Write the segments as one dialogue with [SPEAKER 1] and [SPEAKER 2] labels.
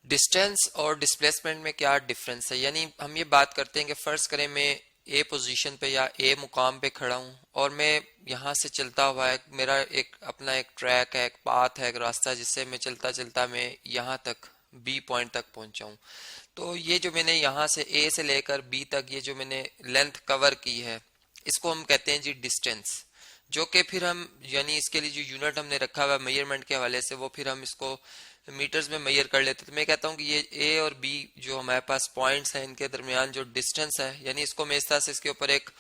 [SPEAKER 1] Distance और displacement में क्या डिफरेंस है, यानी हम ये बात करते हैं कि फर्ज करें मैं ए पोजीशन पे या ए मुकाम पे खड़ा हूँ और मैं यहाँ से चलता हुआ है, मेरा एक अपना एक ट्रैक है, एक पाथ है, एक रास्ता जिससे मैं चलता चलता मैं यहाँ तक बी पॉइंट तक पहुंचा हूँ। तो ये जो मैंने यहाँ से ए से लेकर बी तक ये जो मैंने लेंथ कवर की है इसको हम कहते हैं जी डिस्टेंस, जो कि फिर हम यानी इसके लिए जो यूनिट हमने रखा हुआ मेजरमेंट के हवाले से वो फिर हम इसको मीटर्स में मेजर कर लेते। तो मैं कहता हूँ कि ये ए और बी जो हमारे पास पॉइंट्स हैं इनके दरमियान जो डिस्टेंस है, यानी इसको मैं इस तरह से इसके ऊपर एक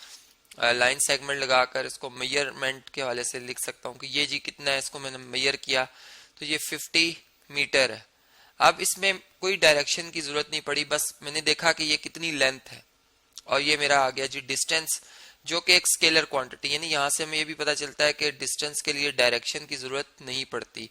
[SPEAKER 1] लाइन सेगमेंट लगाकर इसको मेजरमेंट के हवाले से लिख सकता हूँ कि ये जी कितना है, इसको मैंने मेजर किया तो ये 50 मीटर है। अब इसमें कोई डायरेक्शन की जरूरत नहीं पड़ी, बस मैंने देखा कि ये कितनी लेंथ है और ये मेरा आ गया जी डिस्टेंस, जो कि एक स्केलर क्वांटिटी, यानी यहाँ से हमें ये भी पता चलता है कि डिस्टेंस के लिए डायरेक्शन की जरूरत नहीं पड़ती।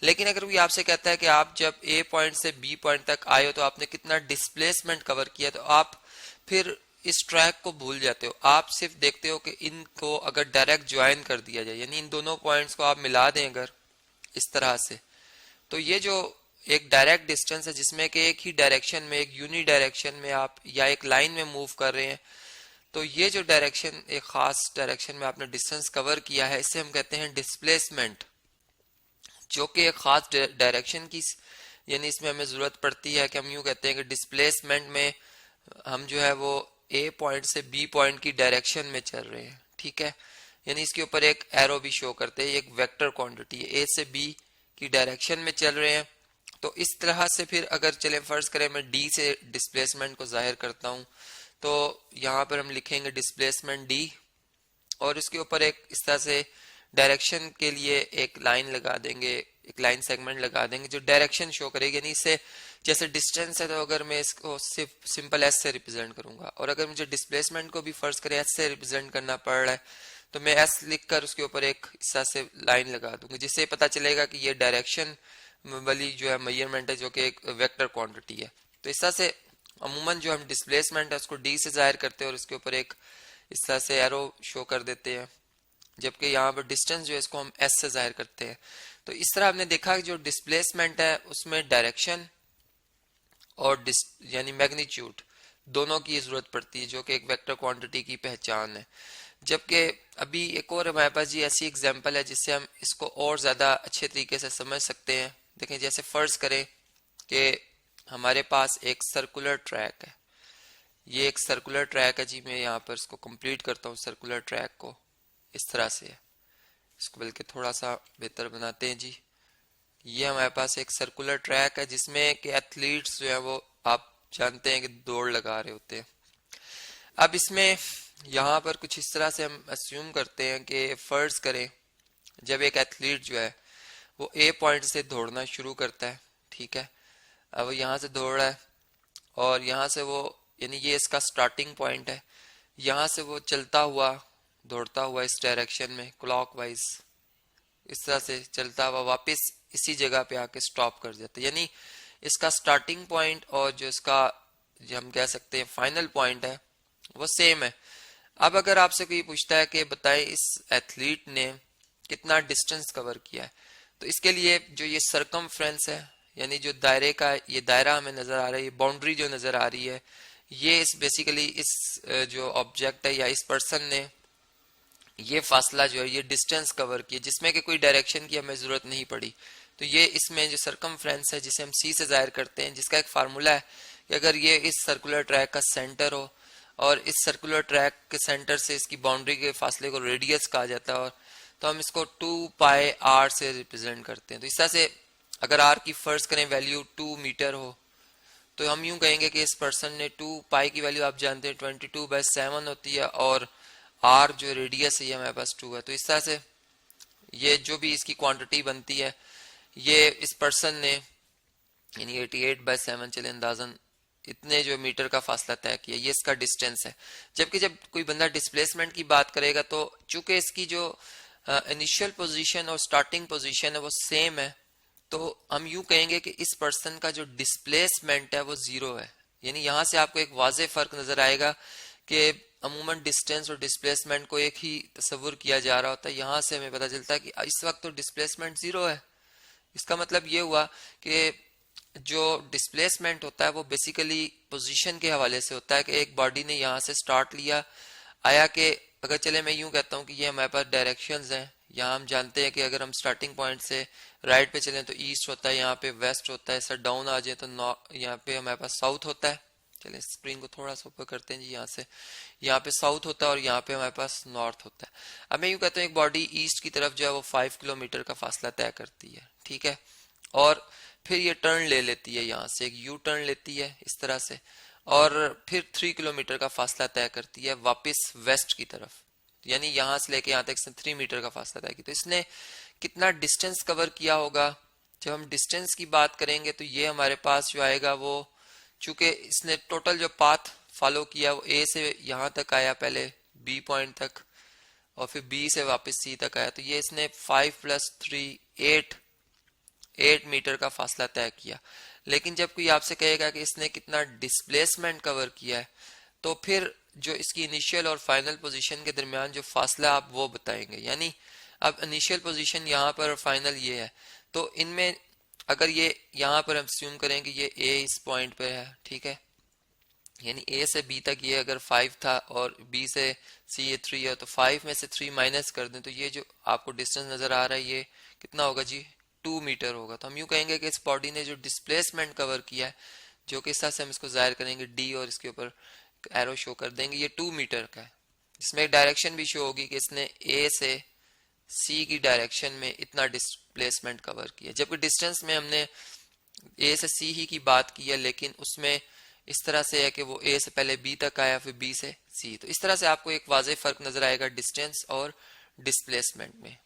[SPEAKER 1] लेकिन अगर कोई आपसे कहता है कि आप जब ए पॉइंट से बी पॉइंट तक आए हो तो आपने कितना डिस्प्लेसमेंट कवर किया, तो आप फिर इस ट्रैक को भूल जाते हो। आप सिर्फ देखते हो कि इनको अगर डायरेक्ट ज्वाइन कर दिया जाए, यानी इन दोनों पॉइंट्स को आप मिला दें अगर इस तरह से, तो ये जो एक डायरेक्ट डिस्टेंस है जिसमें कि एक ही डायरेक्शन में, एक यूनि डायरेक्शन में आप या एक लाइन में मूव कर रहे हैं, तो ये जो डायरेक्शन एक खास डायरेक्शन में आपने डिस्टेंस कवर किया है इसे हम कहते हैं डिस्प्लेसमेंट, जो कि एक खास डायरेक्शन की, यानी इसमें हमें जरूरत पड़ती है कि हम यूं कहते हैं कि डिस्प्लेसमेंट में हम जो है वो ए पॉइंट से बी पॉइंट की डायरेक्शन में चल रहे हैं, ठीक है। यानी इसके ऊपर एक एरो भी शो करते हैं, एक वेक्टर क्वांटिटी है, ए से बी की डायरेक्शन में चल रहे हैं। तो इस तरह से फिर अगर चले फर्ज करें मैं डी से डिस्प्लेसमेंट को जाहिर करता हूं, तो यहाँ पर हम लिखेंगे डिस्प्लेसमेंट डी और इसके ऊपर एक इस तरह से डायरेक्शन के लिए एक लाइन लगा देंगे, एक लाइन सेगमेंट लगा देंगे जो डायरेक्शन शो करेगी। यानी इससे जैसे डिस्टेंस है तो अगर मैं इसको सिर्फ सिंपल एस से रिप्रेजेंट करूंगा और अगर मुझे डिस्प्लेसमेंट को भी फर्ज करें एस से रिप्रेजेंट करना पड़ रहा है तो मैं एस लिखकर उसके ऊपर एक इस तरह से लाइन लगा दूंगा, जिससे पता चलेगा कि ये डायरेक्शन वाली जो है मेजरमेंट है जो कि एक वेक्टर क्वांटिटी है। तो इस तरह से अमूमन जो हम डिस्प्लेसमेंट है उसको डी से जाहिर करते हैं और इसके ऊपर एक इस तरह से एरो शो कर देते हैं, जबकि यहाँ पर डिस्टेंस जो है इसको हम एस से जाहिर करते हैं। तो इस तरह हमने देखा कि जो डिस्प्लेसमेंट है उसमें डायरेक्शन और यानी मैग्नीट्यूड दोनों की जरूरत पड़ती है, जो कि एक वेक्टर क्वांटिटी की पहचान है। जबकि अभी एक और हमारे पास जी ऐसी एग्जांपल है जिससे हम इसको और ज्यादा अच्छे तरीके से समझ सकते हैं। देखें, जैसे फर्ज करें कि हमारे पास एक सर्कुलर ट्रैक है, ये एक सर्कुलर ट्रैक है जी, मैं यहाँ पर इसको कंप्लीट करता हूँ सर्कुलर ट्रैक को, इस तरह से है, इसको बल्कि थोड़ा सा बेहतर बनाते हैं जी। ये हमारे पास एक सर्कुलर ट्रैक है जिसमें कि एथलीट्स जो है वो आप जानते हैं कि दौड़ लगा रहे होते हैं। अब इसमें यहाँ पर कुछ इस तरह से हम अस्यूम करते हैं कि फर्ज करें जब एक एथलीट जो है वो ए पॉइंट से दौड़ना शुरू करता है, ठीक है, अब वो यहाँ से दौड़ रहा है और यहाँ से वो यानी ये इसका स्टार्टिंग पॉइंट है, यहाँ से वो चलता हुआ दौड़ता हुआ इस डायरेक्शन में क्लॉकवाइज इस तरह से चलता हुआ वापस इसी जगह पे आके स्टॉप कर जाता है। यानी इसका स्टार्टिंग पॉइंट और जो इसका जो हम कह सकते हैं फाइनल पॉइंट है वो सेम है। अब अगर आपसे कोई पूछता है कि बताएं इस एथलीट ने कितना डिस्टेंस कवर किया है, तो इसके लिए जो ये सरकमफ्रेंस है, यानी जो दायरे का ये दायरा हमें नजर आ रहा है, ये बाउंड्री जो नजर आ रही है, ये इस बेसिकली इस जो ऑब्जेक्ट है या इस पर्सन ने ये फासला जो है ये डिस्टेंस कवर किया जिसमें कि कोई डायरेक्शन की हमें जरूरत नहीं पड़ी। तो ये इसमें जो सरकमफ्रेंस है जिसे हम सी से जाहिर करते हैं, जिसका एक फार्मूला है कि अगर ये इस सर्कुलर ट्रैक का सेंटर हो और इस सर्कुलर ट्रैक के सेंटर से इसकी बाउंड्री के फासले को रेडियस कहा जाता है, और तो हम इसको 2 पाई आर से रिप्रेजेंट करते हैं। तो इस तरह से अगर आर की फर्ज करें वैल्यू 2 मीटर हो तो हम यूं कहेंगे कि इस पर्सन ने 2 पाई की वैल्यू आप जानते हैं 22/7 होती है और आर जो रेडियस है ये हमारे पास 2 है। तो इस तरह से ये जो भी इसकी क्वांटिटी बनती है ये इस पर्सन ने यानी 88/7 चले अंदाजन इतने जो मीटर का फासला तय किया, ये इसका डिस्टेंस है। जबकि जब कोई बंदा डिस्प्लेसमेंट की बात करेगा तो चूंकि इसकी जो इनिशियल पोजीशन और स्टार्टिंग पोजीशन है वो सेम है, तो हम यूं कहेंगे कि इस पर्सन का जो डिस्प्लेसमेंट है वो 0 है। यानी यहाँ से आपको एक वाज़ेह फर्क नजर आएगा कि अमूमन डिस्टेंस और डिस्प्लेसमेंट को एक ही तस्वुर किया जा रहा होता है। यहाँ से हमें पता चलता है कि इस वक्त तो डिस्प्लेसमेंट 0 है। इसका मतलब ये हुआ कि जो डिस्प्लेसमेंट होता है वो बेसिकली पोजीशन के हवाले से होता है कि एक बॉडी ने यहाँ से स्टार्ट लिया, आया कि अगर चले मैं यूं कहता हूँ कि ये हमारे पास डायरेक्शंस हैं। यहाँ हम जानते हैं कि अगर हम स्टार्टिंग पॉइंट से राइट पे चलें तो ईस्ट होता है, यहाँ पे वेस्ट होता है, सर डाउन आ जाए तो यहाँ पे हमारे पास साउथ होता है। चले स्क्रीन को थोड़ा सा ऊपर करते हैं जी, यहाँ से यहाँ पे साउथ होता है और यहाँ पे हमारे पास नॉर्थ होता है। अब मैं यूं कहता हूँ एक बॉडी ईस्ट की तरफ जो है वो 5 किलोमीटर का फासला तय करती है, ठीक है, और फिर ये टर्न ले लेती है, यहाँ से एक यू टर्न लेती है इस तरह से, और फिर 3 किलोमीटर का फासला तय करती है वापस वेस्ट की तरफ, यानी यहाँ से लेके यहाँ तक इसने 3 मीटर का फासला तय किया। तो इसने कितना डिस्टेंस कवर किया होगा? जब हम डिस्टेंस की बात करेंगे तो ये हमारे पास जो आएगा वो, चूंकि इसने टोटल जो पाथ फॉलो किया वो ए से यहाँ तक आया, पहले बी पॉइंट तक, और फिर बी से वापस सी तक आया, तो ये इसने 5 + 3 8 मीटर का फासला तय किया। लेकिन जब कोई आपसे कहेगा कि इसने कितना डिस्प्लेसमेंट कवर किया है, तो फिर जो इसकी इनिशियल और फाइनल पोजीशन के दरमियान जो फासला आप वो बताएंगे। यानी अब इनिशियल पोजीशन यहाँ पर और फाइनल ये है, तो इनमें अगर ये यहाँ पर हम अस्यूम करें कि ये ए इस पॉइंट पे है, ठीक है, यानी ए से बी तक ये अगर 5 था और बी से सी ये 3 है, तो 5 में से 3 माइनस कर दें तो ये जो आपको डिस्टेंस नजर आ रहा है ये कितना होगा जी? 2 मीटर होगा। तो हम यूं कहेंगे कि इस बॉडी ने जो डिस्प्लेसमेंट कवर किया है, जो कि इस तरह से हम इसको जाहिर करेंगे डी और इसके ऊपर एरो शो कर देंगे, ये 2 मीटर का है। इसमें एक डायरेक्शन भी शो होगी कि इसने ए से सी की डायरेक्शन में इतना डिस्प्लेसमेंट कवर किया, जबकि डिस्टेंस में हमने ए से सी ही की बात की है, लेकिन उसमें इस तरह से है कि वो ए से पहले बी तक आया फिर बी से सी। तो इस तरह से आपको एक वाज़ेह फर्क नजर आएगा डिस्टेंस और डिस्प्लेसमेंट में।